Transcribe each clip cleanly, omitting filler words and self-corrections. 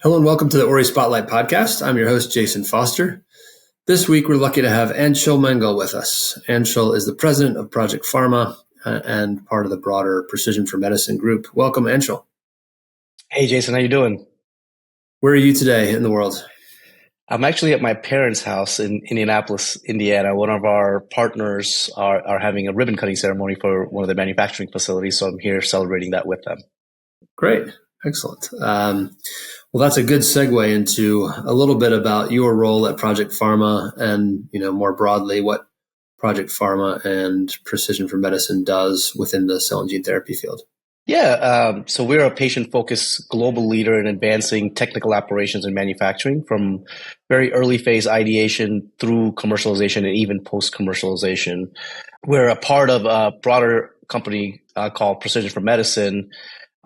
Hello and welcome to the Ori Spotlight Podcast. I'm your host, Jason Foster. This week, we're lucky to have Anshul Mangal with us. Anshul is the president of Project Farma and part of the broader Precision for Medicine group. Welcome, Anshul. Hey, Jason, how you doing? Where are you today in the world? I'm actually at my parents' house in Indianapolis, Indiana. One of our partners are having a ribbon cutting ceremony for one of the manufacturing facilities, so I'm here celebrating that with them. Great. Excellent. Well, that's a good segue into a little bit about your role at Project Farma and, more broadly, what Project Farma and Precision for Medicine does within the cell and gene therapy field. Yeah, so we're a patient-focused global leader in advancing technical operations and manufacturing from very early phase ideation through commercialization and even post-commercialization. We're a part of a broader company called Precision for Medicine.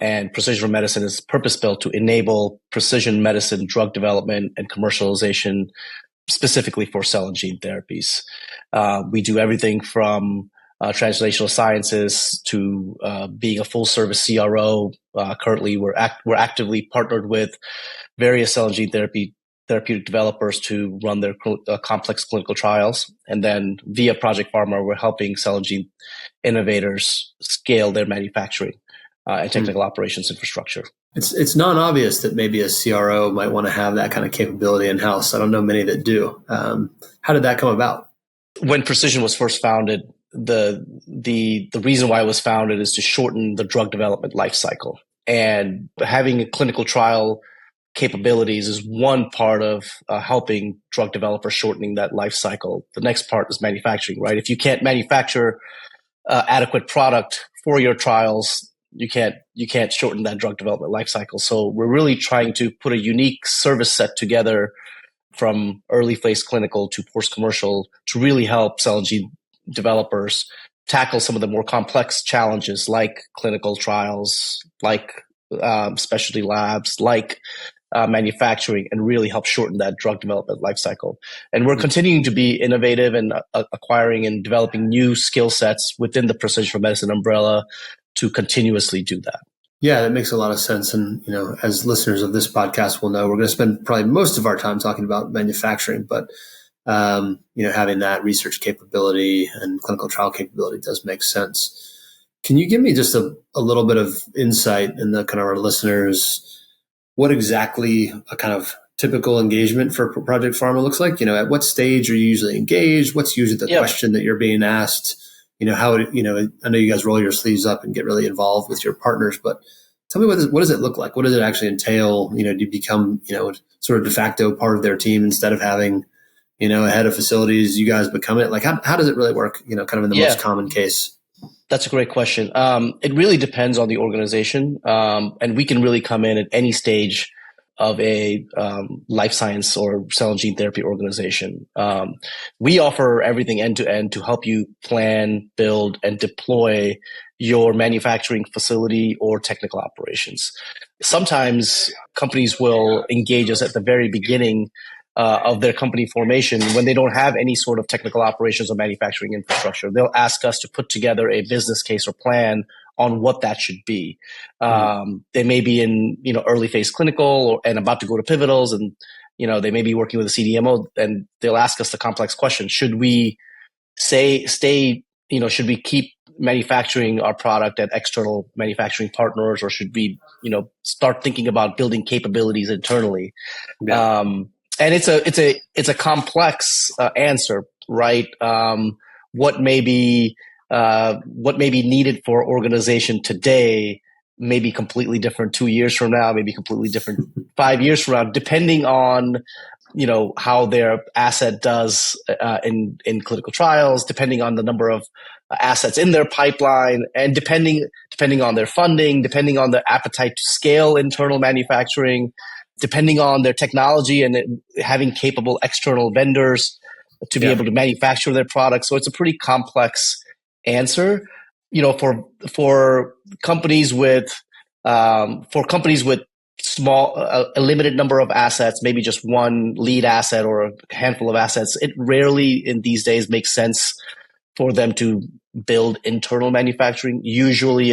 And Precision for Medicine is purpose-built to enable precision medicine drug development and commercialization specifically for cell and gene therapies. We do everything from translational sciences to being a full-service CRO. Currently, we're actively partnered with various cell and gene therapeutic developers to run their complex clinical trials. And then via Project Farma, we're helping cell and gene innovators scale their manufacturing and technical operations infrastructure. It's non-obvious that maybe a CRO might want to have that kind of capability in-house. I don't know many that do. How did that come about? When Precision was first founded, the reason why it was founded is to shorten the drug development life cycle. And having a clinical trial capabilities is one part of helping drug developers shortening that life cycle. The next part is manufacturing, right? If you can't manufacture adequate product for your trials, you can't shorten that drug development life cycle. So we're really trying to put a unique service set together from early phase clinical to post commercial to really help cell and gene developers tackle some of the more complex challenges like clinical trials, like specialty labs, like manufacturing, and really help shorten that drug development life cycle. And we're continuing to be innovative and acquiring and developing new skill sets within the Precision for Medicine umbrella to continuously do that. Yeah, that makes a lot of sense. And, as listeners of this podcast will know, we're going to spend probably most of our time talking about manufacturing, but, having that research capability and clinical trial capability does make sense. Can you give me just a little bit of insight in the kind of our listeners, what exactly a kind of typical engagement for Project Farma looks like? At what stage are you usually engaged? What's usually the question that you're being asked? I know you guys roll your sleeves up and get really involved with your partners, but tell me what does it look like? What does it actually entail? Do you become, sort of de facto part of their team instead of having, a head of facilities, you guys become it? Like, how does it really work, kind of in the most common case? That's a great question. It really depends on the organization. And we can really come in at any stage of a life science or cell and gene therapy organization. We offer everything end to end to help you plan, build, and deploy your manufacturing facility or technical operations. Sometimes companies will engage us at the very beginning of their company formation when they don't have any sort of technical operations or manufacturing infrastructure. They'll ask us to put together a business case or plan on what that should be. They may be in, early phase clinical and about to go to pivotals, and, they may be working with a CDMO, and they'll ask us the complex question. Should we should we keep manufacturing our product at external manufacturing partners, or should we, start thinking about building capabilities internally? Yeah. And it's a complex answer, right? What may be needed for organization today may be completely different 2 years from now, maybe completely different 5 years from now, depending on, how their asset does in clinical trials, depending on the number of assets in their pipeline, and depending on their funding, depending on their appetite to scale internal manufacturing, depending on their technology and having capable external vendors to be able to manufacture their products. So it's a pretty complex answer, for companies with small, a limited number of assets, maybe just one lead asset or a handful of assets. It rarely in these days makes sense for them to build internal manufacturing. Usually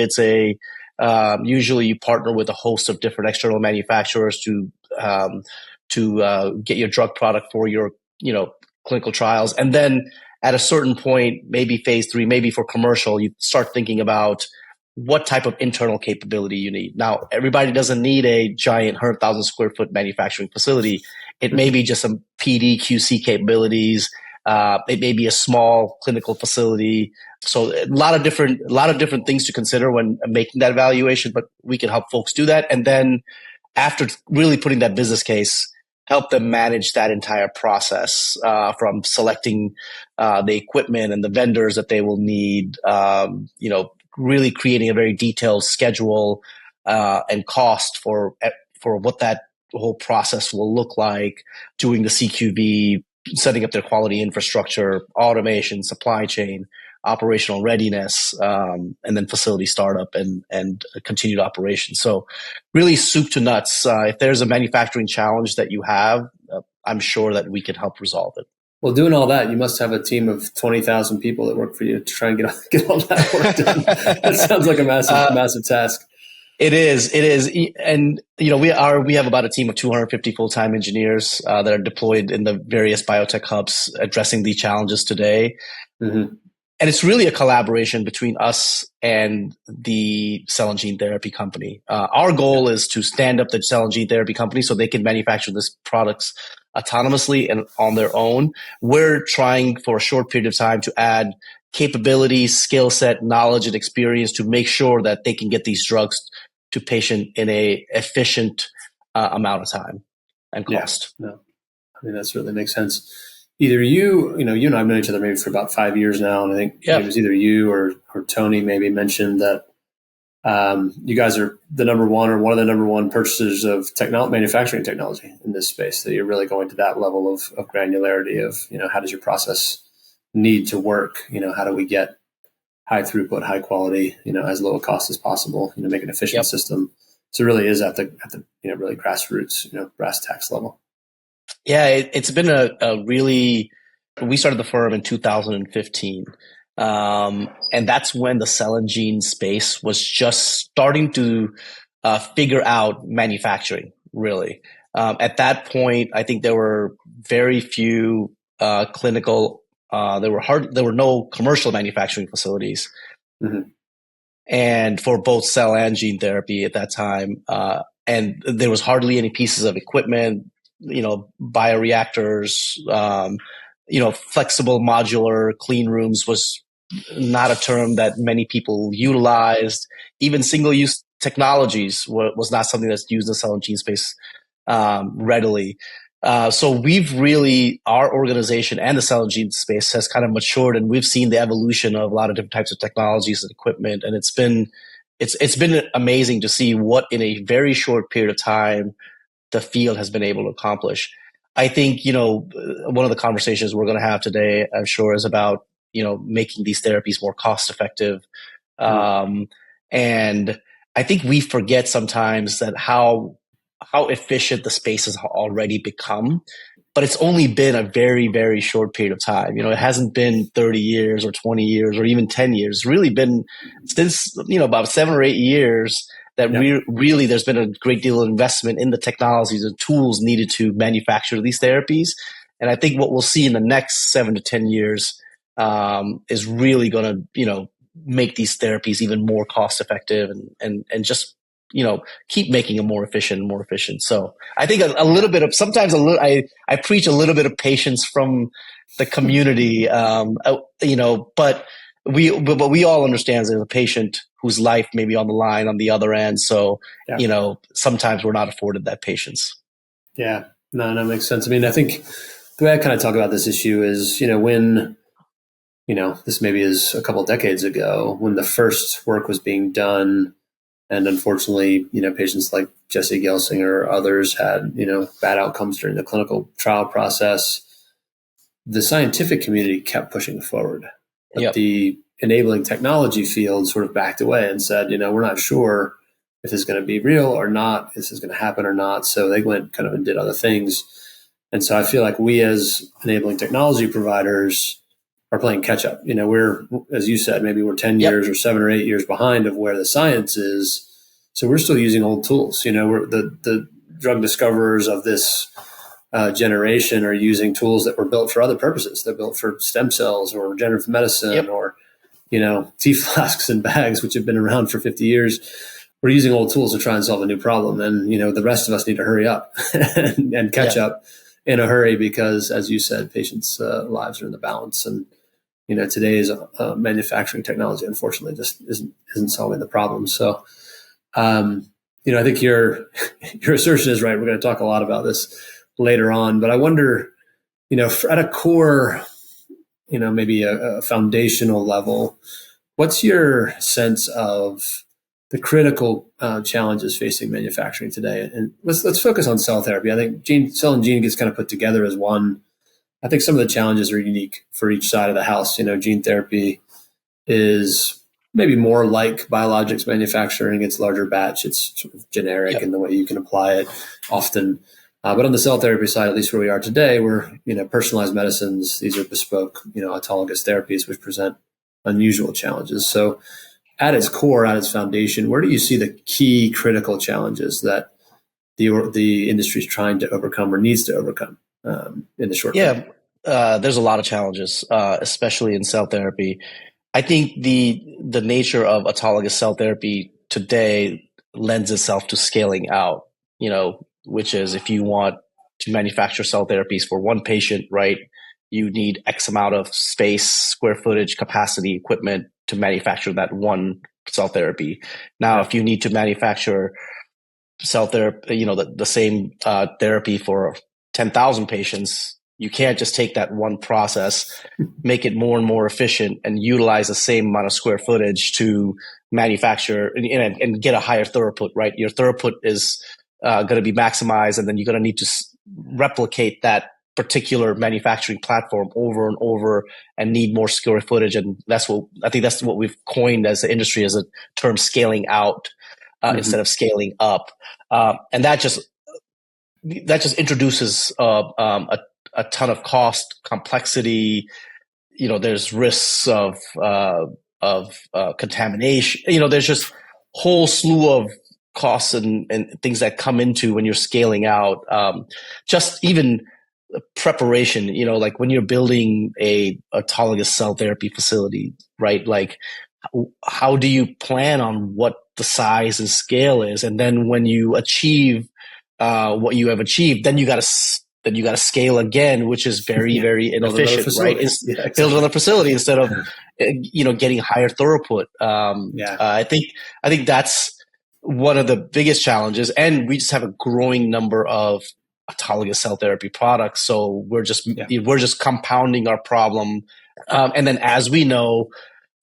you partner with a host of different external manufacturers to get your drug product for your, clinical trials. And then at a certain point, maybe phase 3, maybe for commercial, you start thinking about what type of internal capability you need. Now, everybody doesn't need a giant 100,000 square foot manufacturing facility. It may be just some PD, QC capabilities. It may be a small clinical facility. So a lot of different things to consider when making that evaluation, but we can help folks do that. And then after really putting that business case, help them manage that entire process, from selecting the equipment and the vendors that they will need, really creating a very detailed schedule and cost for what that whole process will look like, doing the CQV, setting up their quality infrastructure, automation, supply chain, operational readiness, and then facility startup and continued operation. So really soup to nuts. If there's a manufacturing challenge that you have, I'm sure that we can help resolve it. Well, doing all that, you must have a team of 20,000 people that work for you to try and get all that work done. That sounds like a massive task. It is. And, we have about a team of 250 full-time engineers that are deployed in the various biotech hubs addressing the challenges today. Mm-hmm. And it's really a collaboration between us and the cell and gene therapy company. Our goal is to stand up the cell and gene therapy company so they can manufacture these products autonomously and on their own. We're trying for a short period of time to add capabilities, skill set, knowledge, and experience to make sure that they can get these drugs to patient in a efficient amount of time and cost. Yeah, no, I mean, that certainly makes sense. Either you and I have known each other maybe for about 5 years now, and I think it was either you or Tony maybe mentioned that you guys are the number one or one of the number one purchasers of manufacturing technology in this space. That you're really going to that level of granularity of how does your process need to work? How do we get high throughput, high quality, as low a cost as possible? Make an efficient system. So it really is at the really grassroots, brass tacks level. Yeah, it's been we started the firm in 2015. And that's when the cell and gene space was just starting to figure out manufacturing, really. At that point, I think there were very few clinical, there were no commercial manufacturing facilities. Mm-hmm. And for both cell and gene therapy at that time. And there was hardly any pieces of equipment, bioreactors, flexible modular clean rooms was not a term that many people utilized. Even single-use technologies was not something that's used in the cell and gene space readily. So our organization and the cell and gene space has kind of matured, and we've seen the evolution of a lot of different types of technologies and equipment. And it's been amazing to see what in a very short period of time the field has been able to accomplish. I think, one of the conversations we're going to have today, I'm sure, is about, making these therapies more cost effective. And I think we forget sometimes that how efficient the space has already become, but it's only been a very, very short period of time. It hasn't been 30 years or 20 years or even 10 years. It's really been since, about 7 or 8 years that really there's been a great deal of investment in the technologies and tools needed to manufacture these therapies. And I think what we'll see in the next 7 to 10 years is really going to, make these therapies even more cost effective and just, keep making them more efficient. So I think a little bit of, sometimes I preach a little bit of patience from the community, but we all understand there's a patient whose life may be on the line on the other end. So, sometimes we're not afforded that patience. Yeah, no, that makes sense. I mean, I think the way I kind of talk about this issue is, when, this maybe is a couple of decades ago when the first work was being done. And unfortunately, patients like Jesse Gelsinger or others had, bad outcomes during the clinical trial process. The scientific community kept pushing forward. But the enabling technology field sort of backed away and said, we're not sure if this is going to be real or not, if this is going to happen or not. So they went kind of and did other things. And so I feel like we as enabling technology providers are playing catch up. We're, as you said, maybe we're 10 years or 7 or 8 years behind of where the science is. So we're still using old tools. We're the drug discoverers of this generation are using tools that were built for other purposes. They're built for stem cells or regenerative medicine or, tea flasks and bags, which have been around for 50 years. We're using old tools to try and solve a new problem. And, the rest of us need to hurry up and catch up in a hurry because, as you said, patients' lives are in the balance. And, today's manufacturing technology, unfortunately, just isn't solving the problem. So, I think your assertion is right. We're going to talk a lot about this later on, but I wonder, at a core, maybe a foundational level, what's your sense of the critical challenges facing manufacturing today? And let's focus on cell therapy. I think cell and gene gets kind of put together as one. I think some of the challenges are unique for each side of the house. Gene therapy is maybe more like biologics manufacturing. It's larger batch. It's sort of generic in the way you can apply it often. But on the cell therapy side, at least where we are today, we're, personalized medicines. These are bespoke, autologous therapies, which present unusual challenges. So at its core, at its foundation, where do you see the key critical challenges that the industry is trying to overcome or needs to overcome in the short term? There's a lot of challenges, especially in cell therapy. I think the nature of autologous cell therapy today lends itself to scaling out, which is if you want to manufacture cell therapies for one patient, right, you need X amount of space, square footage, capacity, equipment to manufacture that one cell therapy. Now, if you need to manufacture cell therapy, the same therapy for 10,000 patients, you can't just take that one process, make it more and more efficient, and utilize the same amount of square footage to manufacture and get a higher throughput, right? Your throughput is going to be maximized, and then you're going to need to replicate that particular manufacturing platform over and over and need more square footage. And that's what we've coined as the industry as a term, scaling out instead of scaling up. And that just introduces a ton of cost, complexity. There's risks of contamination. There's just whole slew of costs and things that come into when you're scaling out. Just even preparation, like when you're building a autologous cell therapy facility, right? Like, how do you plan on what the size and scale is? And then when you achieve what you have achieved, then you got to scale again, which is very, very inefficient, right? Build another facility instead of, getting higher throughput. I think that's one of the biggest challenges. And we just have a growing number of autologous cell therapy products. So we're just compounding our problem. And then as we know,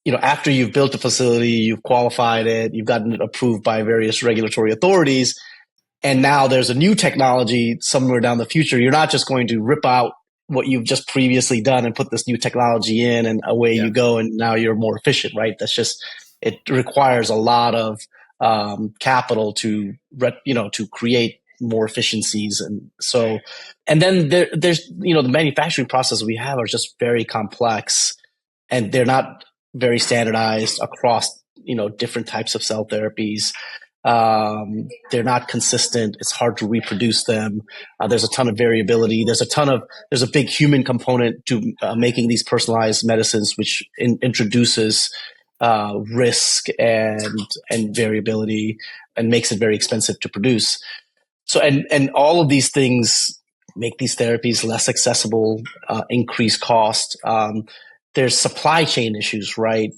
after you've built a facility, you've qualified it, you've gotten it approved by various regulatory authorities, and now there's a new technology somewhere down the future, you're not just going to rip out what you've just previously done and put this new technology in and away you go, and now you're more efficient, right? It requires a lot of capital to create more efficiencies. And then there's, the manufacturing processes we have are just very complex, and they're not very standardized across, different types of cell therapies. They're not consistent. It's hard to reproduce them. There's a ton of variability. There's a big human component to making these personalized medicines, which introduces risk and variability and makes it very expensive to produce. So, and all of these things make these therapies less accessible, increase cost. There's supply chain issues, right?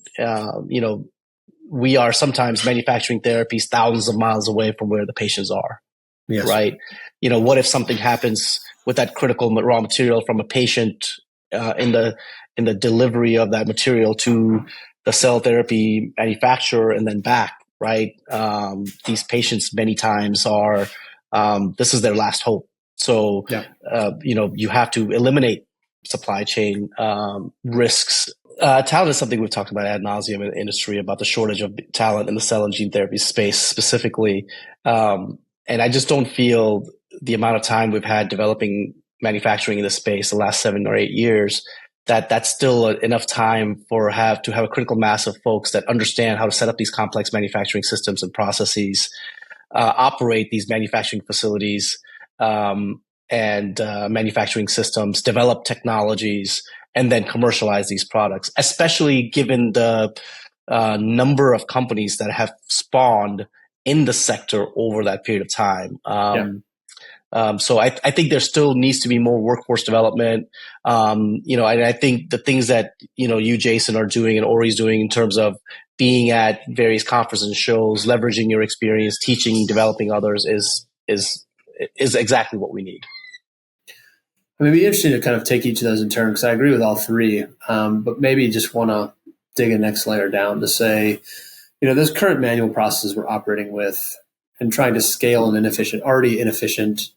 We are sometimes manufacturing therapies thousands of miles away from where the patients are, right? What if something happens with that critical raw material from a patient in the delivery of that material to the cell therapy manufacturer and then back, right? These patients many times are, this is their last hope. So, you have to eliminate supply chain risks. Talent is something we've talked about ad nauseum in the industry, about the shortage of talent in the cell and gene therapy space specifically. And I just don't feel the amount of time we've had developing manufacturing in this space the last 7 or 8 years, that's still enough time to have a critical mass of folks that understand how to set up these complex manufacturing systems and processes. operate these manufacturing facilities and manufacturing systems, develop technologies, and then commercialize these products, especially given the number of companies that have spawned in the sector over that period of time. So I think there still needs to be more workforce development. And I think the things that, you, Jason, are doing and Ori's doing in terms of being at various conferences and shows, leveraging your experience, teaching, developing others is exactly what we need. I mean, it'd be interesting to kind of take each of those in turn, because I agree with all three, but maybe just want to dig a next layer down to say, those current manual processes we're operating with and trying to scale an already inefficient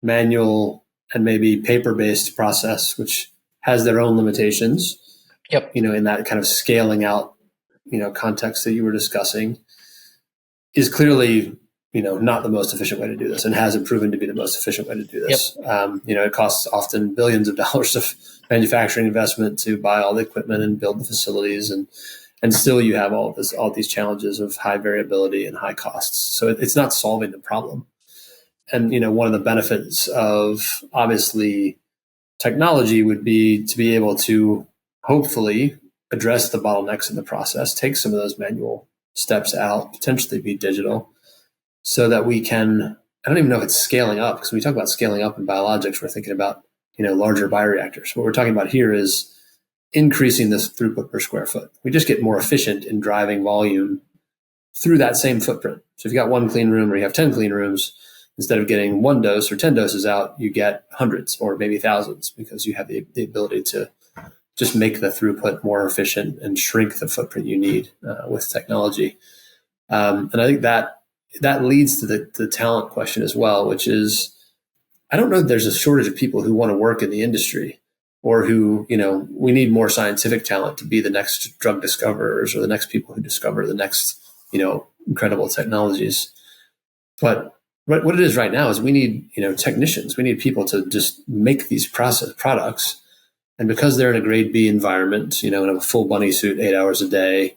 manual and maybe paper-based process, which has their own limitations. Yep. In that kind of scaling out, context that you were discussing, is clearly, not the most efficient way to do this, and hasn't proven to be the most efficient way to do this. Yep. It costs often billions of dollars of manufacturing investment to buy all the equipment and build the facilities, and still you have all these challenges of high variability and high costs. So it's not solving the problem. And one of the benefits of obviously technology would be to be able to hopefully address the bottlenecks in the process, take some of those manual steps out, potentially be digital, so that we can, I don't even know if it's scaling up, because when we talk about scaling up in biologics, we're thinking about, larger bioreactors. What we're talking about here is increasing this throughput per square foot. We just get more efficient in driving volume through that same footprint. So if you got one clean room or you have 10 clean rooms, instead of getting one dose or 10 doses out, you get hundreds or maybe thousands, because you have the ability to just make the throughput more efficient and shrink the footprint you need with technology. And I think that leads to the talent question as well, which is, I don't know that there's a shortage of people who want to work in the industry, or who, we need more scientific talent to be the next drug discoverers or the next people who discover the next, incredible technologies. But what it is right now is we need, technicians. We need people to just make these process products. And because they're in a grade B environment, in a full bunny suit, 8 hours a day,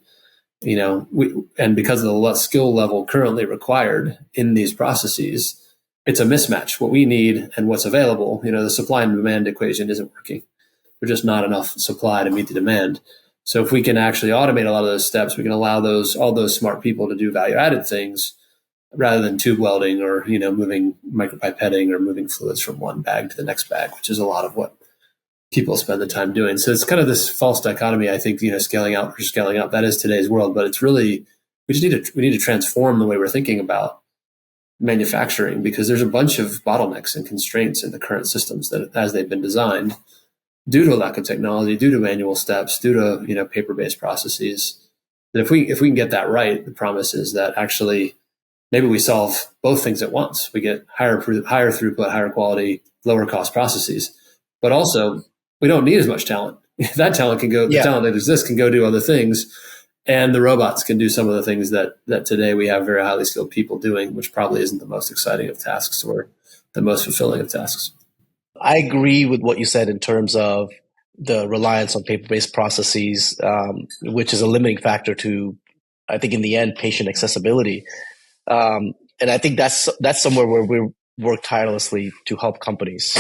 and because of the skill level currently required in these processes, it's a mismatch. What we need and what's available, the supply and demand equation isn't working. There's just not enough supply to meet the demand. So if we can actually automate a lot of those steps, we can allow all those smart people to do value-added things rather than tube welding or, moving micropipetting or moving fluids from one bag to the next bag, which is a lot of what people spend the time doing. So it's kind of this false dichotomy, I think, scaling out versus scaling up. That is today's world, but it's really, we need to transform the way we're thinking about manufacturing, because there's a bunch of bottlenecks and constraints in the current systems that, as they've been designed, due to a lack of technology, due to manual steps, due to, paper-based processes, that if we can get that right, the promise is that actually maybe we solve both things at once. We get higher throughput, higher quality, lower cost processes, but also we don't need as much talent. That talent can go, the talent that exists can go do other things. And the robots can do some of the things that today we have very highly skilled people doing, which probably isn't the most exciting of tasks or the most fulfilling of tasks. I agree with what you said in terms of the reliance on paper-based processes, which is a limiting factor to, I think, in the end, patient accessibility. And I think that's somewhere where we work tirelessly to help companies,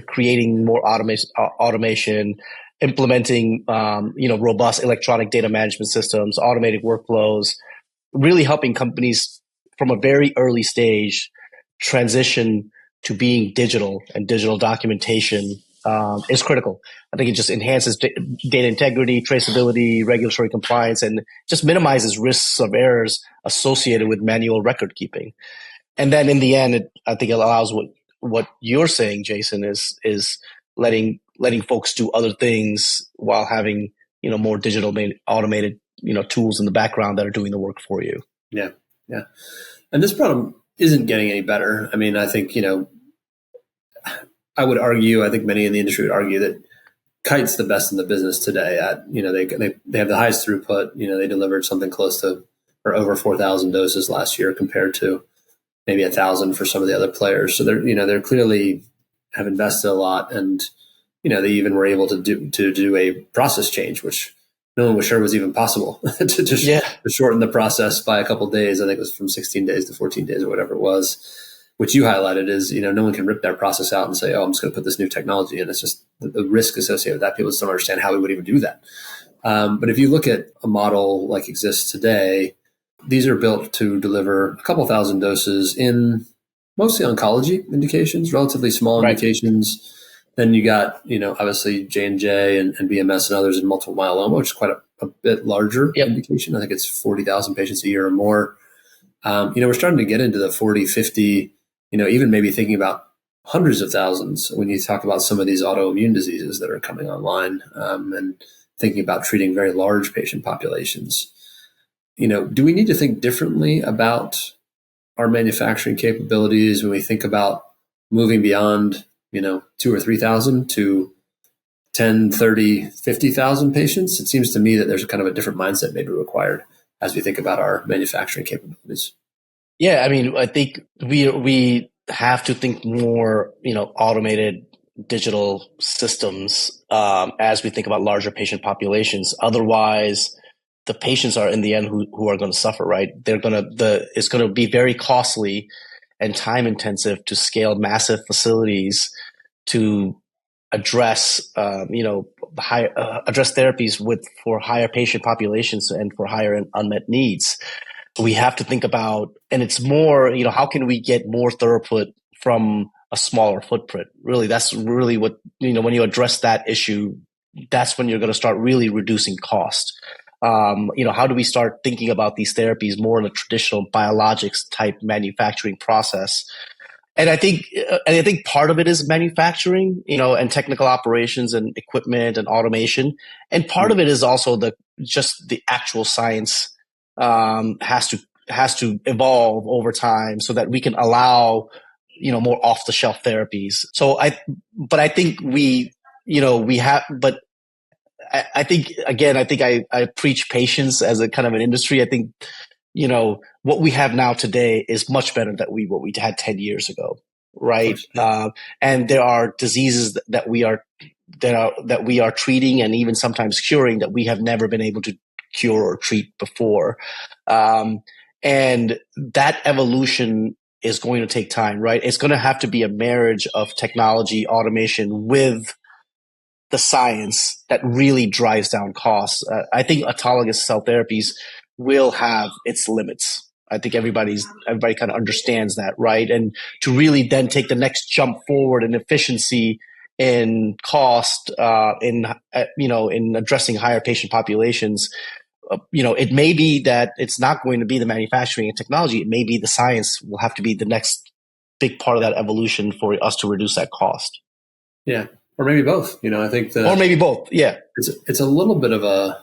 creating more automation, implementing, robust electronic data management systems, automated workflows, really helping companies from a very early stage transition to being digital, and digital documentation is critical. I think it just enhances data integrity, traceability, regulatory compliance, and just minimizes risks of errors associated with manual record keeping. And then in the end, I think it allows what you're saying, Jason, is letting folks do other things while having, more digital automated, tools in the background that are doing the work for you. Yeah. Yeah. And this problem isn't getting any better. I mean, I think, I would argue, I think many in the industry would argue that Kite's the best in the business today at, they have the highest throughput. They delivered something close to or over 4,000 doses last year compared to maybe 1,000 for some of the other players. So they're clearly have invested a lot, and, they even were able to do a process change, which no one was sure was even possible to shorten the process by a couple of days. I think it was from 16 days to 14 days or whatever it was, which you highlighted is, no one can rip that process out and say, oh, I'm just going to put this new technology in. It's just the risk associated with that. People just don't understand how we would even do that. But if you look at a model like exists today, these are built to deliver a couple thousand doses in mostly oncology indications, relatively small indications. Then you got, obviously J&J and BMS and others in multiple myeloma, which is quite a bit larger indication. I think it's 40,000 patients a year or more. We're starting to get into the 40, 50, even maybe thinking about hundreds of thousands when you talk about some of these autoimmune diseases that are coming online, and thinking about treating very large patient populations. Do we need to think differently about our manufacturing capabilities when we think about moving beyond 2,000 or 3,000 to 10, 30, 50,000 patients? It seems to me that there's kind of a different mindset maybe required as we think about our manufacturing capabilities. Yeah, I mean, I think we have to think more, automated digital systems as we think about larger patient populations. Otherwise, the patients are in the end who are going to suffer, right? It's going to be very costly and time intensive to scale massive facilities to address address therapies for higher patient populations and for higher unmet needs. We have to think about, and it's more, how can we get more throughput from a smaller footprint? Really, that's really what, when you address that issue, that's when you're going to start really reducing cost. How do we start thinking about these therapies more in a traditional biologics type manufacturing process? And I think part of it is manufacturing, and technical operations and equipment and automation. And part of it is also the actual science has to evolve over time so that we can allow, more off the shelf therapies. I think, again, I preach patience as a kind of an industry. I think, what we have now today is much better than what we had 10 years ago. Right. And there are diseases that we are treating and even sometimes curing that we have never been able to cure or treat before. And that evolution is going to take time, right? It's going to have to be a marriage of technology, automation with the science that really drives down costs. I think autologous cell therapies will have its limits. I think everybody kind of understands that, right? And to really then take the next jump forward in efficiency, in cost, in addressing higher patient populations, it may be that it's not going to be the manufacturing and technology. It may be the science will have to be the next big part of that evolution for us to reduce that cost. Yeah. Or maybe both, I think or maybe both. Yeah. It's a little bit of a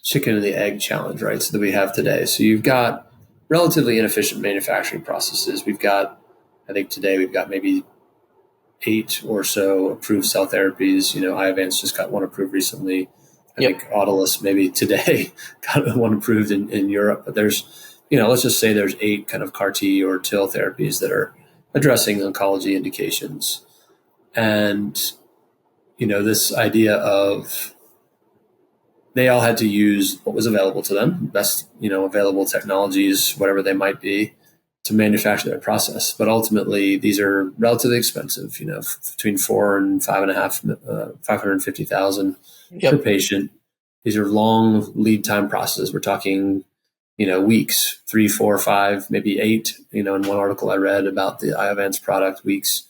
chicken and the egg challenge, right? So that we have today. So you've got relatively inefficient manufacturing processes. I think today we've got maybe 8 or so approved cell therapies. Iovance just got one approved recently. I think Autolus maybe today got one approved in Europe. But there's, let's just say there's 8 kind of CAR T or TIL therapies that are addressing oncology indications. And, this idea of they all had to use what was available to them, best, available technologies, whatever they might be, to manufacture their process. But ultimately, these are relatively expensive, between $4 and $550,000 per patient. These are long lead time processes. We're talking, weeks, 3, 4, 5, maybe 8. In one article I read about the Iovance product, weeks,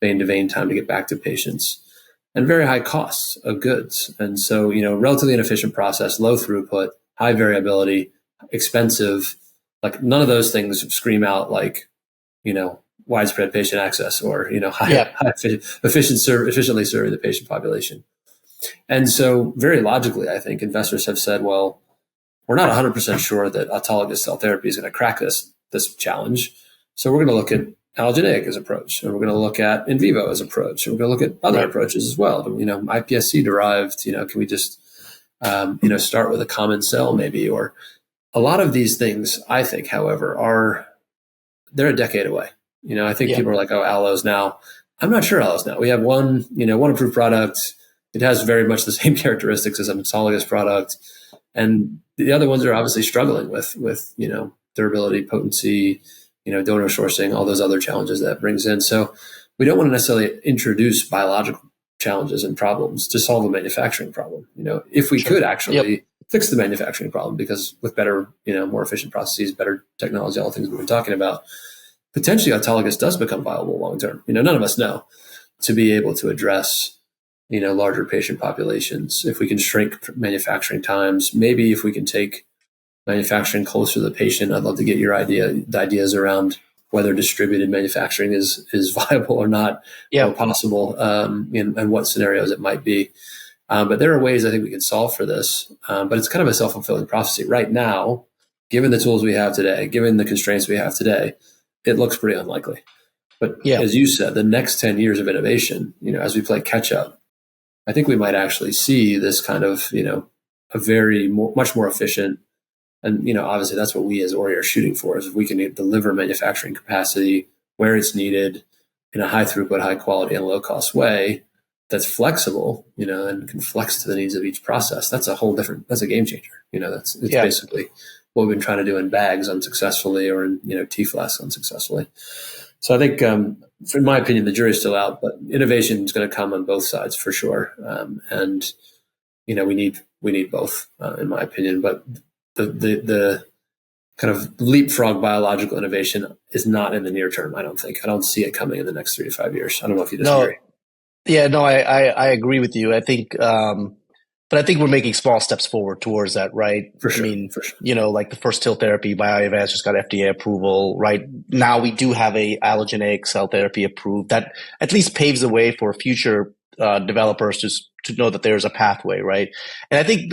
vein to vein time to get back to patients. And very high costs of goods. And so, relatively inefficient process, low throughput, high variability, expensive. Like none of those things scream out like, widespread patient access or, efficiently serving the patient population. And so very logically, I think investors have said, well, we're not 100% sure that autologous cell therapy is going to crack this challenge. So we're going to look at allogeneic as approach, and we're going to look at in vivo as approach, and we're going to look at other approaches as well. iPSC derived, can we just, start with a common cell maybe, or a lot of these things, I think, however, they're a decade away. I think people are like, oh, allo's now. I'm not sure allo's now. We have one approved product. It has very much the same characteristics as an autologous product. And the other ones are obviously struggling with durability, potency, donor sourcing, all those other challenges that brings in. So we don't want to necessarily introduce biological challenges and problems to solve a manufacturing problem. If we could actually fix the manufacturing problem, because with better, more efficient processes, better technology, all the things we've been talking about, potentially autologous does become viable long term. None of us know, to be able to address larger patient populations. If we can shrink manufacturing times, maybe if we can take manufacturing closer to the patient. I'd love to get your ideas around whether distributed manufacturing is viable or not, or possible, and what scenarios it might be. But there are ways I think we can solve for this. But it's kind of a self-fulfilling prophecy right now, given the tools we have today, given the constraints we have today. It looks pretty unlikely. But as you said, the next 10 years of innovation, as we play catch up, I think we might actually see this kind of, much more efficient. And, obviously that's what we as Ori are shooting for, is if we can deliver manufacturing capacity where it's needed in a high throughput, high quality, and low cost way that's flexible, and can flex to the needs of each process. That's a game changer. It's basically what we've been trying to do in bags unsuccessfully, or in, T-flasks unsuccessfully. So I think, in my opinion, the jury's still out, but innovation is going to come on both sides for sure. And, we need both, in my opinion, but the kind of leapfrog biological innovation is not in the near term. I don't see it coming in the next 3 to 5 years. I don't know if you disagree. I agree with you. I think, but I think we're making small steps forward towards that, right? For sure. I mean, like the first TIL therapy by Iovance just got FDA approval, right? Now we do have a allogeneic cell therapy approved that at least paves the way for future developers to know that there's a pathway, right? And I think,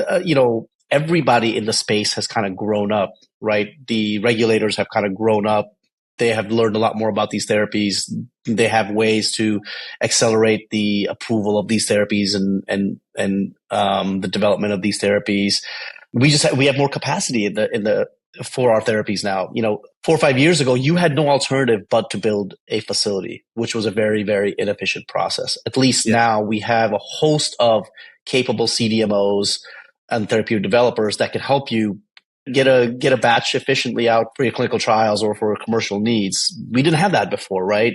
everybody in the space has kind of grown up, right? The regulators have kind of grown up. They have learned a lot more about these therapies. They have ways to accelerate the approval of these therapies and the development of these therapies. We have more capacity for our therapies now. 4 or 5 years ago, you had no alternative but to build a facility, which was a very, very inefficient process. At least now we have a host of capable CDMOs and therapeutic developers that can help you get a batch efficiently out for your clinical trials or for commercial needs. We didn't have that before, right?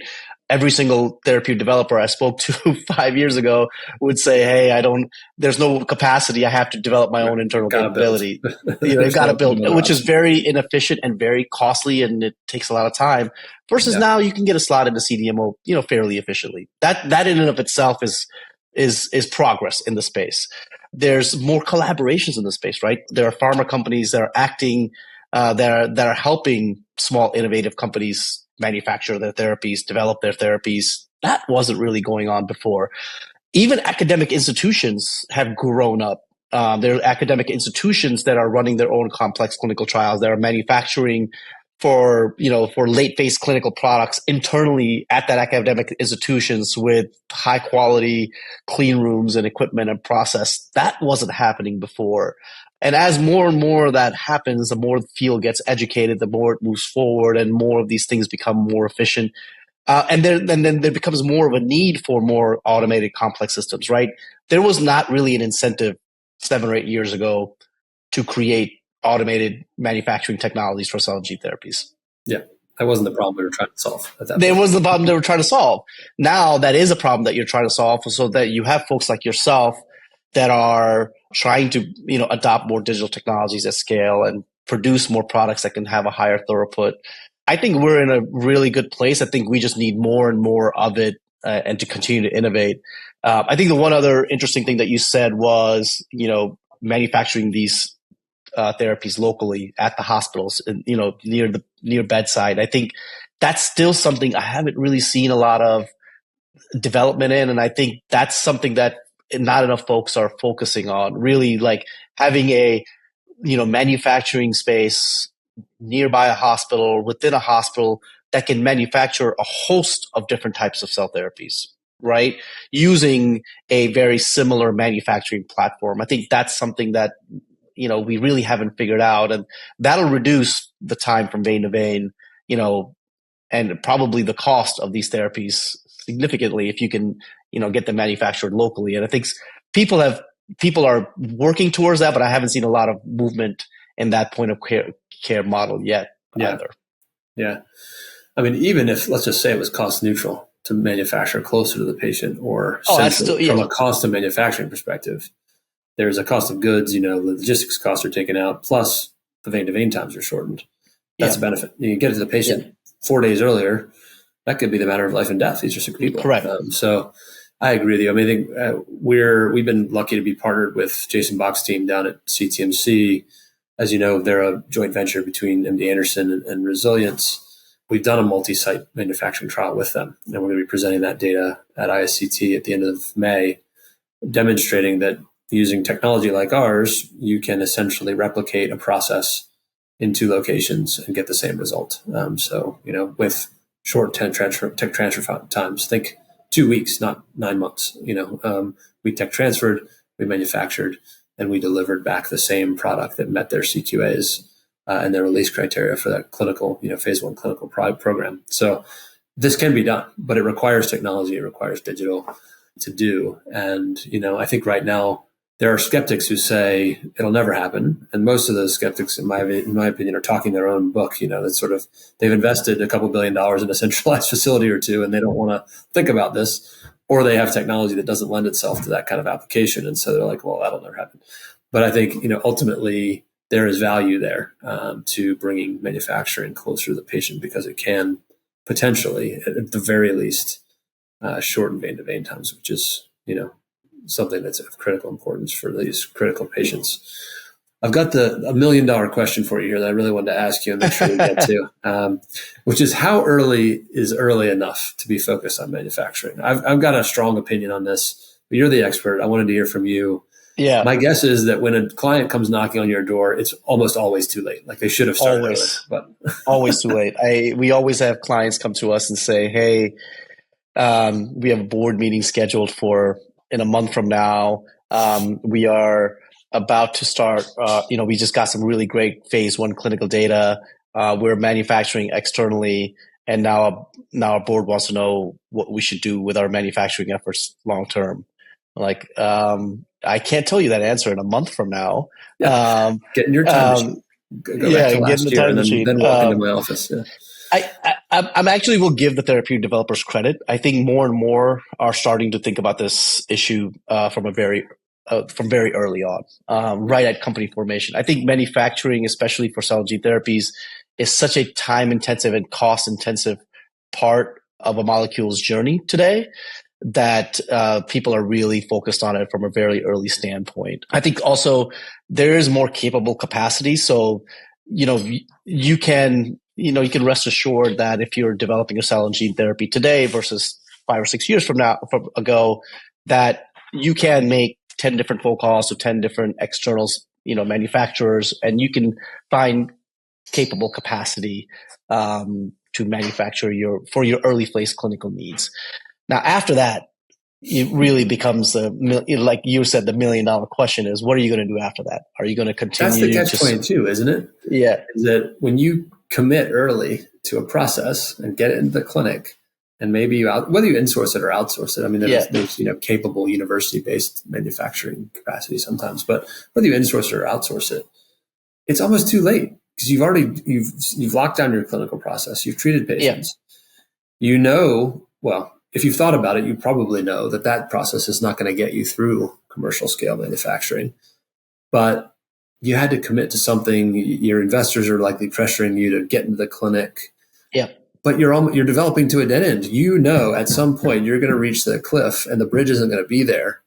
Every single therapeutic developer I spoke to 5 years ago would say, "Hey, there's no capacity. I have to develop my own internal capability." You've got to build, which is very inefficient and very costly, and it takes a lot of time. Versus now, you can get a slot into CDMO, fairly efficiently. That in and of itself is progress in the space. There's more collaborations in the space, right? There are pharma companies that are acting, that are helping small innovative companies manufacture their therapies, develop their therapies. That wasn't really going on before. Even academic institutions have grown up. There are academic institutions that are running their own complex clinical trials, that are manufacturing for late phase clinical products internally at that academic institutions with high quality clean rooms and equipment and process. That wasn't happening before. And as more and more of that happens, the more the field gets educated, the more it moves forward, and more of these things become more efficient. And then there becomes more of a need for more automated complex systems, right? There was not really an incentive 7 or 8 years ago to create automated manufacturing technologies for cell and gene therapies. Yeah, that wasn't the problem we were trying to solve at that point. There was the problem they were trying to solve. Now that is a problem that you're trying to solve, so that you have folks like yourself that are trying to, adopt more digital technologies at scale and produce more products that can have a higher throughput. I think we're in a really good place. I think we just need more and more of it, and to continue to innovate. I think the one other interesting thing that you said was, manufacturing these therapies locally at the hospitals, and near bedside. I think that's still something I haven't really seen a lot of development in, and I think that's something that not enough folks are focusing on. Really, like having a manufacturing space nearby a hospital or within a hospital that can manufacture a host of different types of cell therapies, right? Using a very similar manufacturing platform. I think that's something that we really haven't figured out, and that'll reduce the time from vein to vein, and probably the cost of these therapies significantly if you can, get them manufactured locally. And I think people have people are working towards that, but I haven't seen a lot of movement in that point of care model yet either. Yeah. I mean, even if, let's just say it was cost neutral to manufacture closer to the patient or central, from a cost of manufacturing perspective, there's a cost of goods, the logistics costs are taken out, plus the vein-to-vein times are shortened. That's a benefit. You get it to the patient 4 days earlier. That could be the matter of life and death. These are sick people. Correct. So I agree with you. I mean, I think we've been lucky to be partnered with Jason Bach's team down at CTMC. As you know, they're a joint venture between MD Anderson and Resilience. We've done a multi-site manufacturing trial with them, and we're going to be presenting that data at ISCT at the end of May, demonstrating that using technology like ours, you can essentially replicate a process in 2 locations and get the same result. So, with short tech transfer times, think 2 weeks, not 9 months. We tech transferred, we manufactured, and we delivered back the same product that met their CQAs and their release criteria for that clinical, phase 1 clinical program. So this can be done, but it requires technology, it requires digital to do. And, I think right now there are skeptics who say it'll never happen. And most of those skeptics, in my opinion, are talking their own book. That's sort of, they've invested a couple $1 billion in a centralized facility or 2, and they don't want to think about this, or they have technology that doesn't lend itself to that kind of application. And so they're like, well, that'll never happen. But I think, ultimately there is value there to bringing manufacturing closer to the patient, because it can potentially, at the very least, shorten vein-to-vein times, which is, something that's of critical importance for these critical patients. I've got a $1 million question for you here that I really wanted to ask you and make sure we get to, which is, how early is early enough to be focused on manufacturing? I've got a strong opinion on this, but you're the expert. I wanted to hear from you. Yeah. My guess is that when a client comes knocking on your door, it's almost always too late. Like, they should have started earlier, but always too late. We always have clients come to us and say, hey, we have a board meeting scheduled in a month from now. We are about to start, we just got some really great phase 1 clinical data. We're manufacturing externally, and now our board wants to know what we should do with our manufacturing efforts long term. Like, I can't tell you that answer in a month from now. Yeah. Get in your time machine. Go back to last year and then walk into my office. Yeah. I'm actually will give the therapeutic developers credit. I think more and more are starting to think about this issue from very early on, right at company formation. I think manufacturing, especially for cell and gene therapies, is such a time-intensive and cost-intensive part of a molecule's journey today that people are really focused on it from a very early standpoint. I think also there is more capable capacity. So, you can rest assured that if you're developing a cell and gene therapy today versus 5 or 6 years from ago, that you can make 10 different phone calls to 10 different external, manufacturers, and you can find capable capacity to manufacture for your early phase clinical needs. Now, after that, it really becomes like you said, the $1 million question is, what are you going to do after that? Are you going to continue? That's the catch-22, isn't it? Yeah. Is that when you commit early to a process and get it into the clinic, and maybe whether you insource it or outsource it. I mean, there's capable university-based manufacturing capacity sometimes, but whether you insource it or outsource it, it's almost too late, because you've locked down your clinical process. You've treated patients. Yeah. Well, if you've thought about it, you probably know that process is not going to get you through commercial scale manufacturing, but you had to commit to something. Your investors are likely pressuring you to get into the clinic. Yeah. But you're developing to a dead end. At some point you're going to reach the cliff and the bridge isn't going to be there.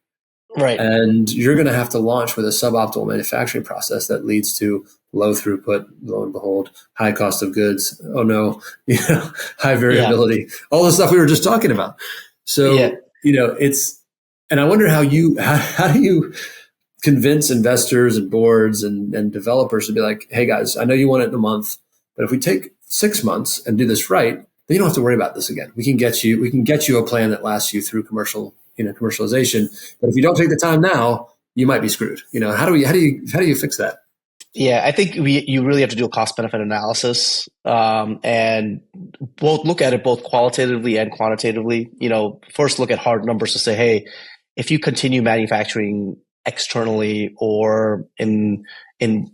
Right. And you're going to have to launch with a suboptimal manufacturing process that leads to low throughput, lo and behold, high cost of goods. Oh no, high variability, all the stuff we were just talking about. So, and I wonder how do you convince investors and boards and developers to be like, hey guys, I know you want it in a month, but if we take 6 months and do this right, then you don't have to worry about this again. We can get you a plan that lasts you through commercialization. But if you don't take the time now, you might be screwed. How do you fix that? Yeah, I think you really have to do a cost benefit analysis and look at it both qualitatively and quantitatively. First look at hard numbers to say, hey, if you continue manufacturing externally or in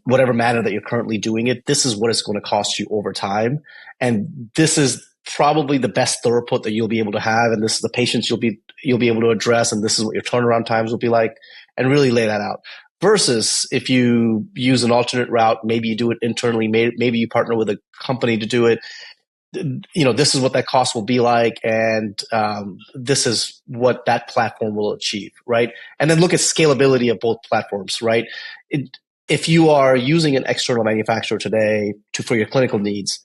whatever manner that you're currently doing it, this is what it's going to cost you over time. And this is probably the best throughput that you'll be able to have. And this is the patients you'll be able to address. And this is what your turnaround times will be like, and really lay that out. Versus if you use an alternate route, maybe you do it internally, maybe you partner with a company to do it. This is what that cost will be like, and this is what that platform will achieve, right? And then look at scalability of both platforms, right? If you are using an external manufacturer today for your clinical needs,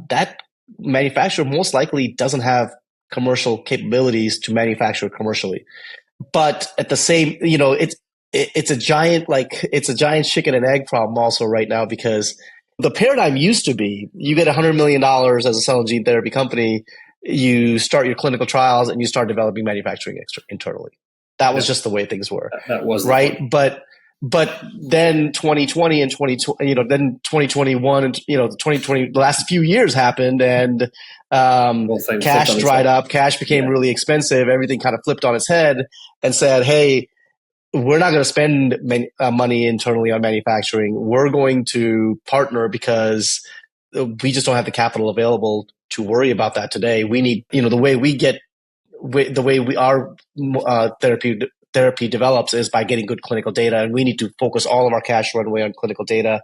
that manufacturer most likely doesn't have commercial capabilities to manufacture commercially. But at the same, it's a giant chicken and egg problem also right now, because the paradigm used to be you get $100 million as a cell and gene therapy company, you start your clinical trials, and you start developing manufacturing internally. That was just the way things were. That was right. But then 2020 and 2020, then 2021 and 2020, the last few years happened, and cash dried up. Cash became really expensive. Everything kind of flipped on its head and said, "Hey, we're not going to spend money internally on manufacturing. We're going to partner because we just don't have the capital available to worry about that today. We need, our therapy develops is by getting good clinical data, and we need to focus all of our cash runway on clinical data."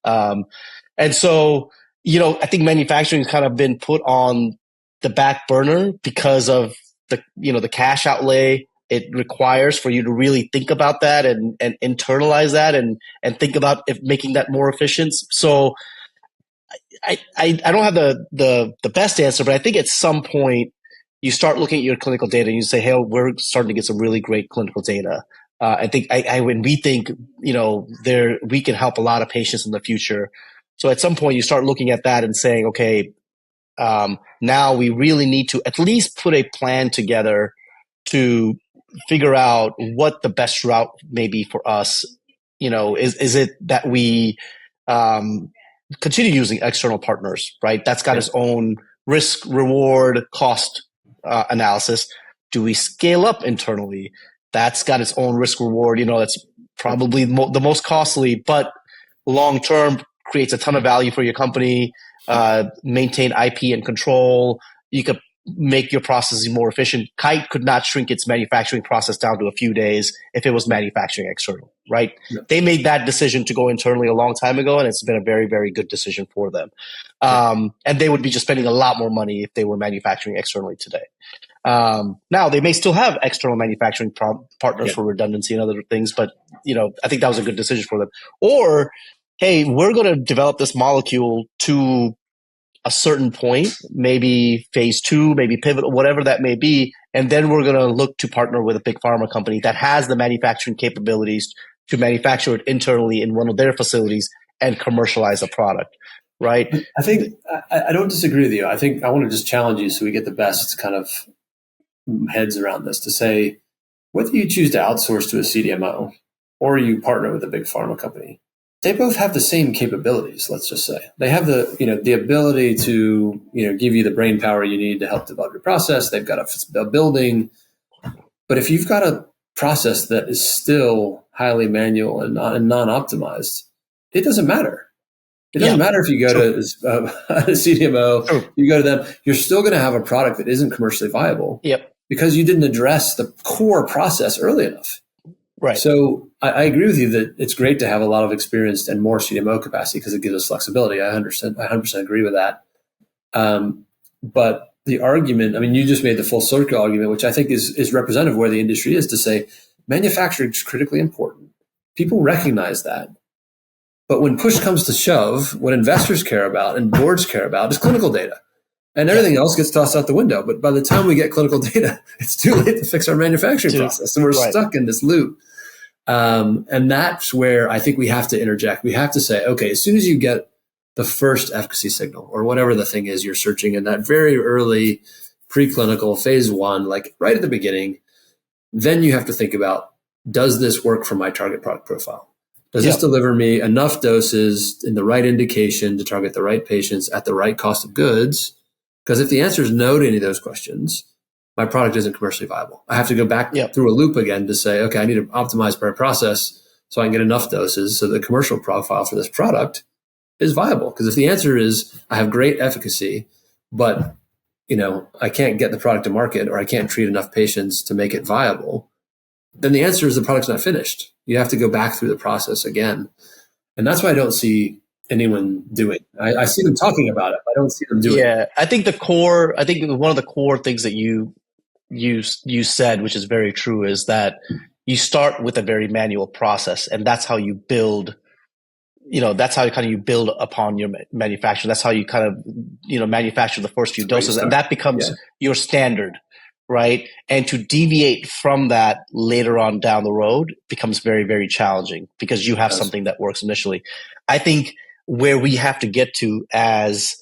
And so, I think manufacturing has kind of been put on the back burner because of the cash outlay it requires for you to really think about that and internalize that and think about making that more efficient. So I don't have the best answer, but I think at some point you start looking at your clinical data and you say, "Hey, we're starting to get some really great clinical data." I think when we think, we can help a lot of patients in the future. So at some point you start looking at that and saying, okay, now we really need to at least put a plan together to figure out what the best route may be for us. Is it that we continue using external partners, right? That's got its own risk, reward, cost analysis. Do we scale up internally? That's got its own risk, reward. That's probably the most costly, but long term creates a ton of value for your company. Maintain IP and control. You could make your processes more efficient. Kite could not shrink its manufacturing process down to a few days if it was manufacturing external, right? Yeah. They made that decision to go internally a long time ago, and it's been a very, very good decision for them. And they would be just spending a lot more money if they were manufacturing externally today. Now, they may still have external manufacturing partners for redundancy and other things, but I think that was a good decision for them. Or, hey, we're going to develop this molecule to a certain point, maybe phase 2, maybe pivotal, whatever that may be. And then we're going to look to partner with a big pharma company that has the manufacturing capabilities to manufacture it internally in one of their facilities and commercialize a product, right? I think I don't disagree with you. I think I want to just challenge you so we get the best kind of heads around this to say, whether you choose to outsource to a CDMO or you partner with a big pharma company, they both have the same capabilities. Let's just say they have the ability to give you the brain power you need to help develop your process. They've got a building, but if you've got a process that is still highly manual and non-optimized, it doesn't matter. It doesn't matter if you go to a CDMO, you go to them, you're still going to have a product that isn't commercially viable because you didn't address the core process early enough. Right. So I agree with you that it's great to have a lot of experienced and more CDMO capacity because it gives us flexibility. I 100% agree with that. But the argument, you just made the full circle argument, which I think is representative of where the industry is, to say manufacturing is critically important. People recognize that. But when push comes to shove, what investors care about and boards care about is clinical data. And everything else gets tossed out the window. But by the time we get clinical data, it's too late to fix our manufacturing process. And we're stuck in this loop. And that's where I think we have to interject. We have to say, okay, as soon as you get the first efficacy signal or whatever the thing is you're searching in that very early preclinical phase 1, like right at the beginning, then you have to think about, does this work for my target product profile? Does this deliver me enough doses in the right indication to target the right patients at the right cost of goods? Because if the answer is no to any of those questions, my product isn't commercially viable. I have to go back Yep. through a loop again to say, okay, I need to optimize my process so I can get enough doses so the commercial profile for this product is viable. Because if the answer is I have great efficacy, but I can't get the product to market or I can't treat enough patients to make it viable, then the answer is the product's not finished. You have to go back through the process again. And that's why I don't see anyone doing. I see them talking about it. I don't see them doing it. Yeah, I think one of the core things that you said, which is very true, is that you start with a very manual process, and that's how you build. That's how you build upon your manufacturing. That's how you manufacture the first few doses, and that becomes your standard, right? And to deviate from that later on down the road becomes very, very challenging because you have something that works initially. I think where we have to get to as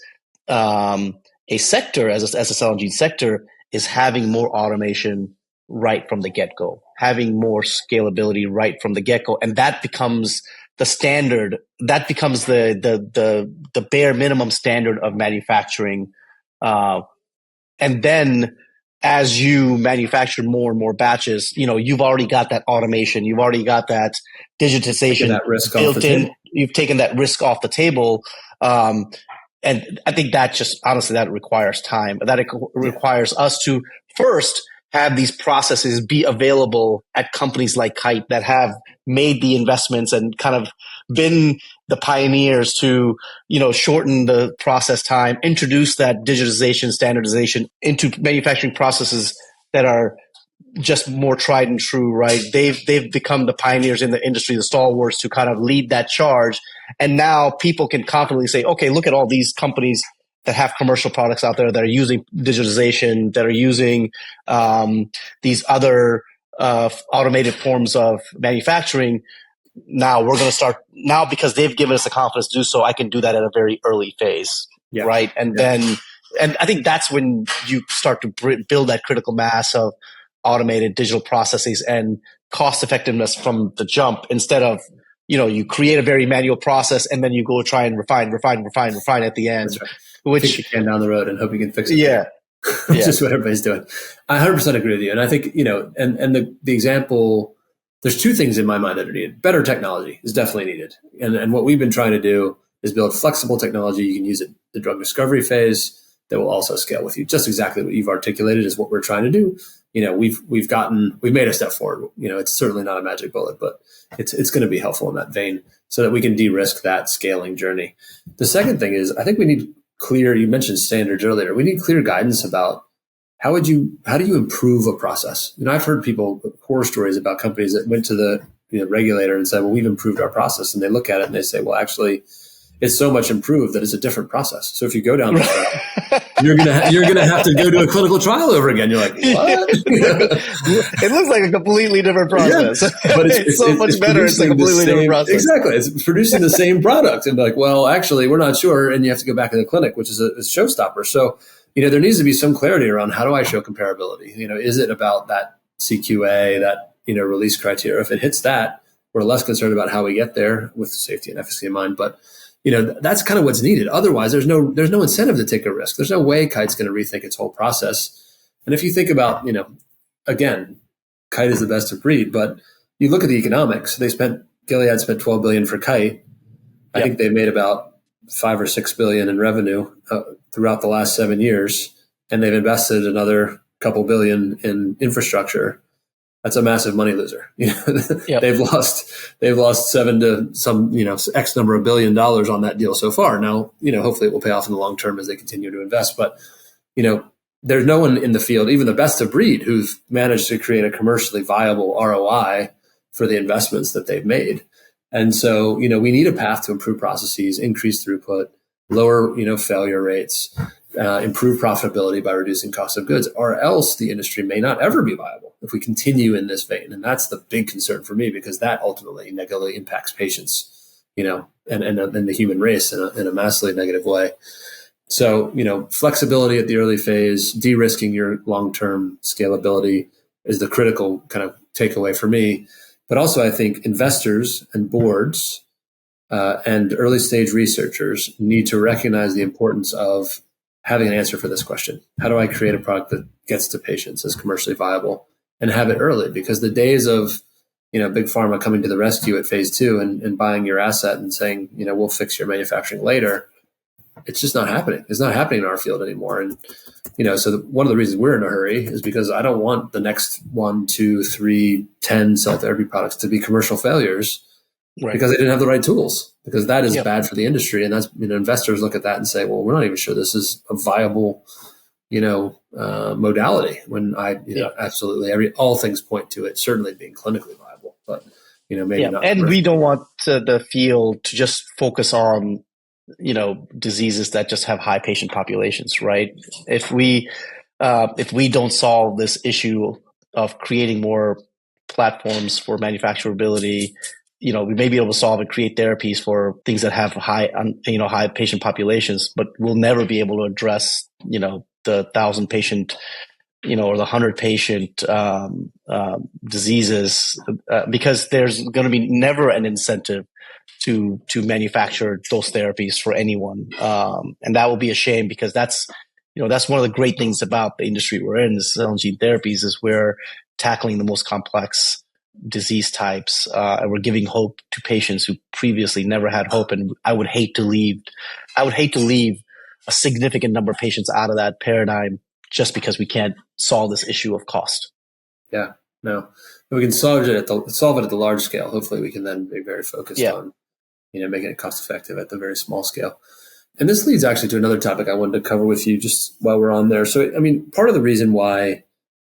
a sector, as a cell and gene sector, is having more automation right from the get-go, having more scalability right from the get-go, and that becomes the standard. That becomes the bare minimum standard of manufacturing. And then as you manufacture more and more batches, you've already got that automation. You've already got that digitization that risk built in. You've taken that risk off the table. And I think that just honestly, that requires time. That it requires us to first have these processes be available at companies like Kite that have made the investments and kind of been the pioneers to, shorten the process time, introduce that digitization, standardization into manufacturing processes that are just more tried and true, right? They've become the pioneers in the industry, the stalwarts to kind of lead that charge. And now people can confidently say, okay, look at all these companies that have commercial products out there that are using digitization, that are using these other automated forms of manufacturing. Now we're going to start now because they've given us the confidence to do so. I can do that at a very early phase, right? And then I think that's when you start to build that critical mass of automated digital processes and cost effectiveness from the jump, instead of you create a very manual process and then you go try and refine at the end. That's right. Which kick your can down the road and hope you can fix it. Yeah. Which is what everybody's doing. I 100% agree with you. And I think, and the example, there's two things in my mind that are needed. Better technology is definitely needed. And what we've been trying to do is build flexible technology you can use at the drug discovery phase that will also scale with you. Just exactly what you've articulated is what we're trying to do. We've made a step forward. It's certainly not a magic bullet, but it's going to be helpful in that vein so that we can de-risk that scaling journey. The second thing is, I think we need clear, you mentioned standards earlier. We need clear guidance about how do you improve a process? I've heard horror stories about companies that went to the regulator and said, well, we've improved our process. And they look at it and they say, well, actually, it's so much improved that it's a different process. So if you go down this route, you're gonna have to go to a clinical trial over again. You're like, what? It looks like a completely different process. Yeah, but it's so much better. It's a completely different process. Exactly. It's producing the same product. And like, well, actually, we're not sure. And you have to go back to the clinic, which is a showstopper. So, there needs to be some clarity around how do I show comparability? Is it about that CQA, that, release criteria? If it hits that, we're less concerned about how we get there with safety and efficacy in mind. But that's kind of what's needed. Otherwise, there's no incentive to take a risk. There's no way Kite's going to rethink its whole process. And if you think about, again, Kite is the best of breed, but you look at the economics. Gilead spent $12 billion for Kite. I think they've made about $5 or $6 billion in revenue throughout the last 7 years, and they've invested another couple billion in infrastructure. That's a massive money loser. They've lost 7 to some, X number of $1 billion on that deal so far. Now, hopefully it will pay off in the long term as they continue to invest. But, there's no one in the field, even the best of breed, who's managed to create a commercially viable ROI for the investments that they've made. And so, we need a path to improve processes, increase throughput, lower, failure rates, improve profitability by reducing cost of goods, or else the industry may not ever be viable if we continue in this vein. And that's the big concern for me, because that ultimately negatively impacts patients, and the human race in a massively negative way. So, flexibility at the early phase, de-risking your long-term scalability is the critical kind of takeaway for me. But also, I think investors and boards and early stage researchers need to recognize the importance of having an answer for this question. How do I create a product that gets to patients, is commercially viable, and have it early? Because the days of, big pharma coming to the rescue at phase 2 and buying your asset and saying, we'll fix your manufacturing later, it's just not happening. It's not happening in our field anymore. And, so one of the reasons we're in a hurry is because I don't want the next 1, 2, 3, 10 cell therapy products to be commercial failures, right, because they didn't have the right tools, because that is bad for the industry. And that's, investors look at that and say, well, we're not even sure this is a viable, modality, when absolutely all things point to it certainly being clinically viable, but, maybe not. And we don't want the field to just focus on, diseases that just have high patient populations, right? If we don't solve this issue of creating more platforms for manufacturability, we may be able to solve and create therapies for things that have high patient populations, but we'll never be able to address, the 1,000 patient, or the 100 patient diseases, because there's going to be never an incentive to manufacture those therapies for anyone. And that will be a shame, because that's one of the great things about the industry we're in, is cell and gene therapies, is we're tackling the most complex disease types, and we're giving hope to patients who previously never had hope. And I would hate to leave a significant number of patients out of that paradigm just because we can't solve this issue of cost. Yeah, no, we can solve it at the large scale. Hopefully we can then be very focused on, making it cost effective at the very small scale. And this leads actually to another topic I wanted to cover with you just while we're on there. So, part of the reason why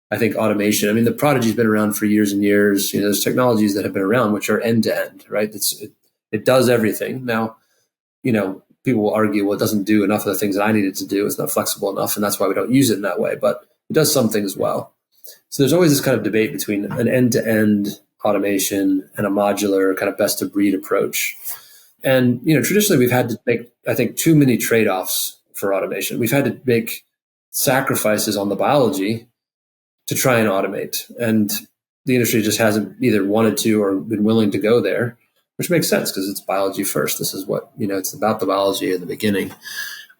I think automation, the Prodigy's been around for years and years. There's technologies that have been around which are end to end, right? It does everything. Now, people will argue, well, it doesn't do enough of the things that I needed to do. It's not flexible enough, and that's why we don't use it in that way. But it does some things well. So there's always this kind of debate between an end-to-end automation and a modular kind of best-of-breed approach. And, traditionally we've had to make, I think, too many trade-offs for automation. We've had to make sacrifices on the biology to try and automate. And the industry just hasn't either wanted to or been willing to go there, which makes sense because it's biology first. This is what, it's about the biology in the beginning.